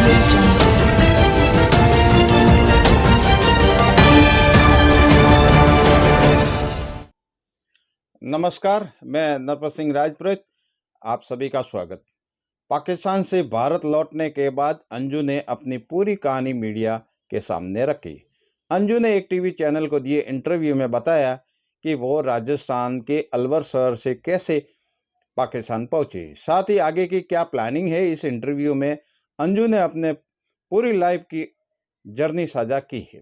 audio jungle. नमस्कार, मैं नरपत सिंह राजपुरोहित, आप सभी का स्वागत। पाकिस्तान से भारत लौटने के बाद अंजू ने अपनी पूरी कहानी मीडिया के सामने रखी। अंजू ने एक टीवी चैनल को दिए इंटरव्यू में बताया कि वो राजस्थान के अलवर शहर से कैसे पाकिस्तान पहुंची, साथ ही आगे की क्या प्लानिंग है। इस इंटरव्यू में अंजू ने अपने पूरी लाइफ की जर्नी साझा की है।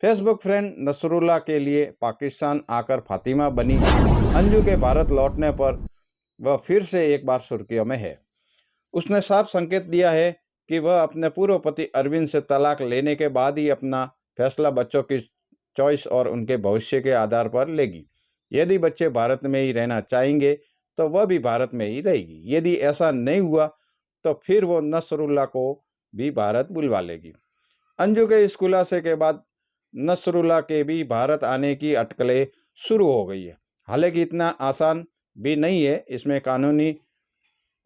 फेसबुक फ्रेंड नसरुल्लाह के लिए पाकिस्तान आकर फातिमा बनी। अंजू के भारत लौटने पर वह फिर से एक बार सुर्खियों में है। उसने साफ संकेत दिया है कि वह अपने पूर्व पति अरविंद से तलाक लेने के बाद ही अपना फैसला बच्चों की चॉइस और उनके भविष्य के आधार पर लेगी। यदि बच्चे भारत में ही रहना चाहेंगे तो वह भी भारत में ही रहेगी। यदि ऐसा नहीं हुआ तो फिर वो नसरुल्लाह को भी भारत बुलवा लेगी। अंजू के इस खुलासे के बाद नसरुल्लाह के भी भारत आने की अटकलें शुरू हो गई है। हालांकि इतना आसान भी नहीं है, इसमें कानूनी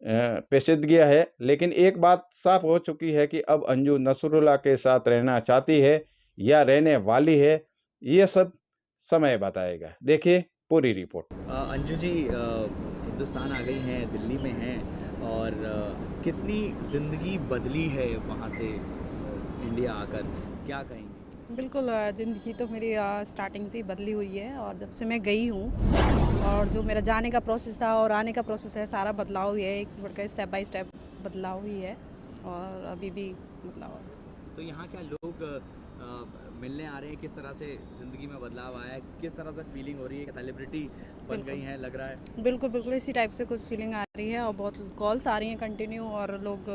पेचीदगियां है, लेकिन एक बात साफ हो चुकी है कि अब अंजू नसरुल्लाह के साथ रहना चाहती है या रहने वाली है, ये सब समय बताएगा। देखिए पूरी रिपोर्ट। अंजू जी हिंदुस्तान आ गई हैं, दिल्ली में हैं और कितनी ज़िंदगी बदली है वहाँ से इंडिया आकर, क्या कहेंगी? बिल्कुल ज़िंदगी तो मेरी स्टार्टिंग से ही बदली हुई है और जब से मैं गई हूँ और जो मेरा जाने का प्रोसेस था और आने का प्रोसेस है, सारा बदलाव हुई है, एक से बढ़कर स्टेप बाय स्टेप बदलाव हुई है और अभी भी बदलाव। तो यहाँ क्या लोग मिलने आ रहे हैं, किस तरह से ज़िंदगी में बदलाव आया है, किस तरह से फीलिंग हो रही है, सेलिब्रिटी बन गई हैं लग रहा है? बिल्कुल बिल्कुल इसी टाइप से कुछ फीलिंग आ रही है और बहुत कॉल्स आ रही हैं कंटिन्यू और लोग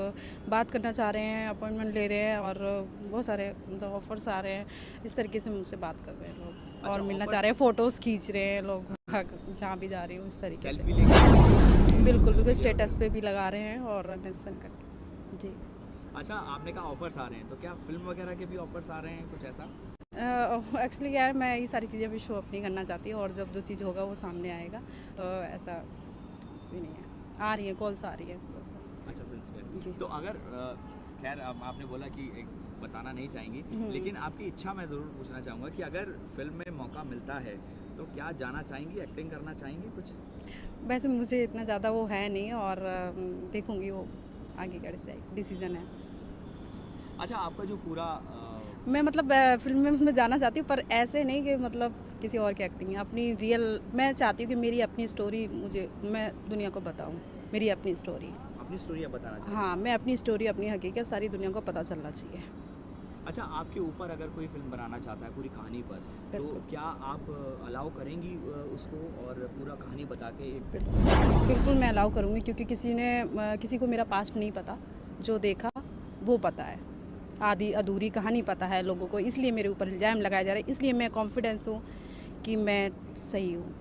बात करना चाह रहे हैं, अपॉइंटमेंट ले रहे हैं और बहुत सारे मतलब ऑफर्स आ रहे हैं। इस तरीके से मुझसे बात कर रहे हैं लोग और मिलना चाह रहे हैं, फ़ोटोज़ खींच रहे हैं लोग जहाँ भी जा रही हूँ इस तरीके से। बिल्कुल बिल्कुल स्टेटस पे भी लगा रहे हैं और मेंशन करके। जी अच्छा, आपने कहा ऑफर्स आ रहे हैं, तो क्या फिल्म वगैरह के भी ऑफर्स आ रहे हैं, कुछ ऐसा? एक्चुअली क्या है, मैं ये सारी चीज़ें भी शो अप नहीं करना चाहती और जब जो चीज़ होगा वो सामने आएगा, तो ऐसा कुछ भी नहीं है। आ रही है कॉल्स, आ रही है। अच्छा, फिल्म जी। तो अगर खैर आपने बोला कि एक बताना नहीं चाहेंगी, लेकिन आपकी इच्छा मैं ज़रूर पूछना चाहूँगा कि अगर फिल्म में मौका मिलता है तो क्या जाना चाहेंगी, एक्टिंग करना चाहेंगी कुछ? वैसे मुझे इतना ज़्यादा वो है नहीं और देखूंगी वो आगे का डिसीजन है। अच्छा, आपका जो पूरा मैं मतलब फिल्म में उसमें जाना चाहती हूँ, पर ऐसे नहीं कि मतलब किसी और की एक्टिंग है, अपनी रियल मैं चाहती हूँ कि मेरी अपनी स्टोरी मैं दुनिया को बताऊँ, मेरी अपनी स्टोरी आप बताना चाहते हैं? हाँ, मैं अपनी स्टोरी, अपनी हकीकत सारी दुनिया को पता चलना चाहिए। अच्छा, आपके ऊपर अगर कोई फिल्म बनाना चाहता है पूरी कहानी पर, तो बिल्कुल। क्या आप अलाउ करेंगी उसको और पूरा कहानी बता के बिल्कुल मैं अलाउ करूँगी, क्योंकि किसी को मेरा पास्ट नहीं पता, जो देखा वो पता है, आधी अधूरी कहानी पता है लोगों को, इसलिए मेरे ऊपर इल्ज़ाम लगाया जा रहा है। इसलिए मैं कॉन्फिडेंस हूँ कि मैं सही हूँ,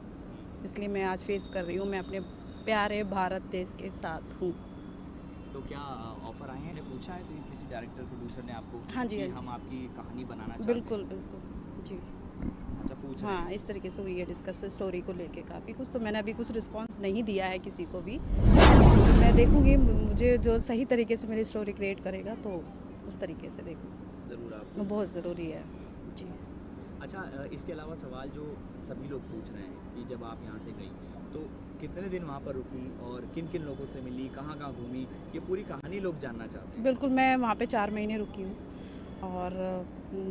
इसलिए मैं आज फेस कर रही हूँ, मैं अपने प्यारे भारत देश के साथ हूँ। तो क्या ऑफर आए हैं, ने पूछा है किसी डायरेक्टर प्रोड्यूसर ने आपको? हाँ जी, कि हाँ जी। हम आपकी कहानी बनाना चाहते हैं? बिल्कुल बिल्कुल जी। अच्छा, पूछ रहे हाँ, हैं। इस तरीके से हुई है डिस्कस स्टोरी को लेके काफ़ी कुछ, तो मैंने अभी कुछ रिस्पांस नहीं दिया है किसी को भी। मैं देखूँगी, मुझे जो सही तरीके से मेरी स्टोरी क्रिएट करेगा तो उस तरीके से देखूँ। ज़रूर आप वो बहुत ज़रूरी है जी। अच्छा, इसके अलावा सवाल जो सभी लोग पूछ रहे हैं कि जब आप यहाँ से गई तो कितने दिन वहाँ पर रुकी और किन किन लोगों से मिली, कहाँ कहाँ घूमी, ये पूरी कहानी लोग जानना चाहते हैं। बिल्कुल, मैं वहाँ पे 4 महीने रुकी हूँ और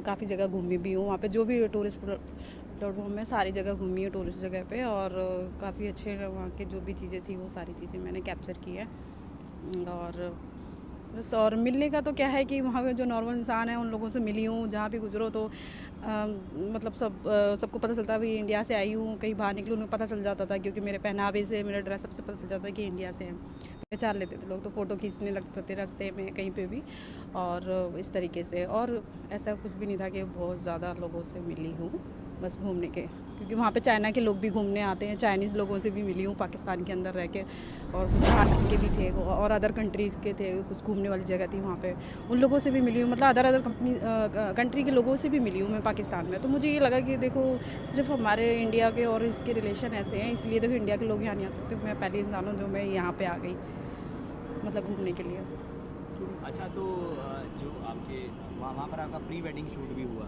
काफ़ी जगह घूमी भी हूँ। वहाँ पे जो भी टूरिस्ट प्लेटफॉर्म है, सारी जगह घूमी हूँ टूरिस्ट जगह पे और काफ़ी अच्छे वहाँ के जो भी चीज़ें थी वो सारी चीज़ें मैंने कैप्चर की है। और बस, और मिलने का तो क्या है कि वहाँ पे जो नॉर्मल इंसान है उन लोगों से मिली हूँ, जहाँ भी गुजरो तो मतलब सबको पता चलता है भाई इंडिया से आई हूँ। कहीं बाहर निकलूँ उन्हें पता चल जाता था, क्योंकि मेरे पहनावे से, मेरे ड्रेसअप से पता चल जाता था कि इंडिया से हैं, पहचान लेते थे लोग, तो फ़ोटो खींचने लगते थे रास्ते में कहीं पे भी और इस तरीके से। और ऐसा कुछ भी नहीं था कि बहुत ज़्यादा लोगों से मिली हूँ, बस घूमने के, क्योंकि वहाँ पे चाइना के लोग भी घूमने आते हैं, चाइनीज़ लोगों से भी मिली हूँ पाकिस्तान के अंदर रह के, और कुछ भारत के भी थे और अदर कंट्रीज़ के थे, कुछ घूमने वाली जगह थी वहाँ पे, उन लोगों से भी मिली हूँ, मतलब अदर कंट्री के लोगों से भी मिली हूँ मैं पाकिस्तान में। तो मुझे ये लगा कि देखो सिर्फ हमारे इंडिया के और इसके रिलेशन ऐसे हैं, इसलिए देखो इंडिया के लोग यहाँ नहीं आ सकते। मैं पहली इंसान हूँ जो मैं यहाँ पर आ गई, मतलब घूमने के लिए। अच्छा, तो जो आपके वहाँ पर आपका प्री वेडिंग शूट भी हुआ,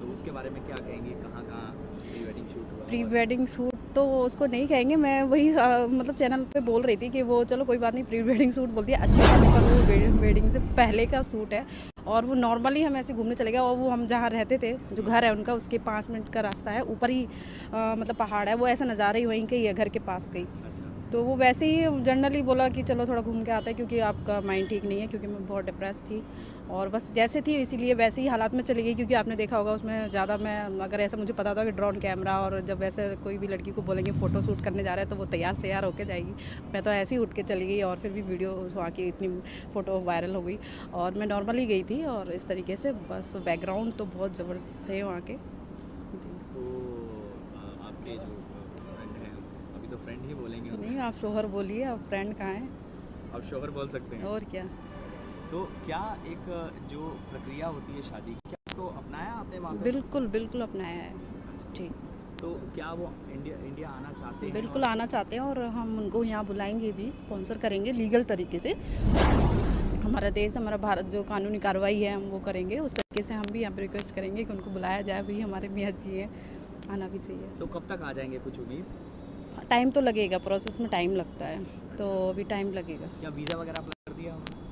तो उसके बारे में क्या कहेंगे? कहाँ प्री वेडिंग शूट हुआ? प्री और वेडिंग शूट तो उसको नहीं कहेंगे, मैं वही मतलब चैनल पे बोल रही थी कि वो चलो कोई बात नहीं, प्री वेडिंग शूट बोल दिया अच्छी बात है, पर वो वेडिंग से पहले का शूट है। और वो नॉर्मली हम ऐसे घूमने चले गए, और वो हम जहाँ रहते थे, जो घर है उनका, उसके 5 मिनट का रास्ता है, ऊपर ही मतलब पहाड़ है, वो ऐसा नज़ारा ही वहीं के ही है, घर के पास का ही। अच्छा, तो वो वैसे ही जनरली बोला कि चलो थोड़ा घूम के आते हैं, क्योंकि आपका माइंड ठीक नहीं है, क्योंकि मैं बहुत डिप्रेस थी और बस जैसे थी इसीलिए वैसे ही हालात में चली गई। क्योंकि आपने देखा होगा उसमें ज़्यादा, मैं अगर ऐसा मुझे पता था कि ड्रोन कैमरा, और जब ऐसे कोई भी लड़की को बोलेंगे फ़ोटो शूट करने जा रहा है तो वो तैयार से यार होके जाएगी। मैं तो ऐसे ही उठ के चली गई, और फिर भी वीडियो वहाँ की इतनी फ़ोटो वायरल हो गई, और मैं नॉर्मली गई थी, और इस तरीके से बस बैकग्राउंड तो बहुत ज़बरदस्त थे वहाँ के जी। तो आपके जो फ्रेंड हैं, अभी तो फ्रेंड ही बोलेंगे नहीं, उन्हें, आप शोहर बोलिए, आप फ्रेंड कहाँ हैं? आप शौहर बोल सकते हैं। और क्या। तो क्या एक जो प्रक्रिया होती है शादी की, क्या उसको अपनाया आपने वहाँ पे? बिल्कुल बिल्कुल अपनाया है जी। तो क्या वो इंडिया आना चाहते हैं? बिल्कुल और आना चाहते हैं, और हम उनको यहाँ बुलाएंगे भी, स्पॉन्सर करेंगे लीगल तरीके से। हमारा देश, हमारा भारत, जो कानूनी कार्रवाई है हम वो करेंगे, उस तरीके से हम भी यहाँ पे रिक्वेस्ट करेंगे कि उनको बुलाया जाए, भी हमारे मियाँ जी हैं, आना भी चाहिए। तो कब तक आ जाएंगे, कुछ उम्मीद? टाइम तो लगेगा, प्रोसेस में टाइम लगता है, तो अभी टाइम लगेगा। क्या वीज़ा वगैरह अप्लाई कर दिया उन्होंने?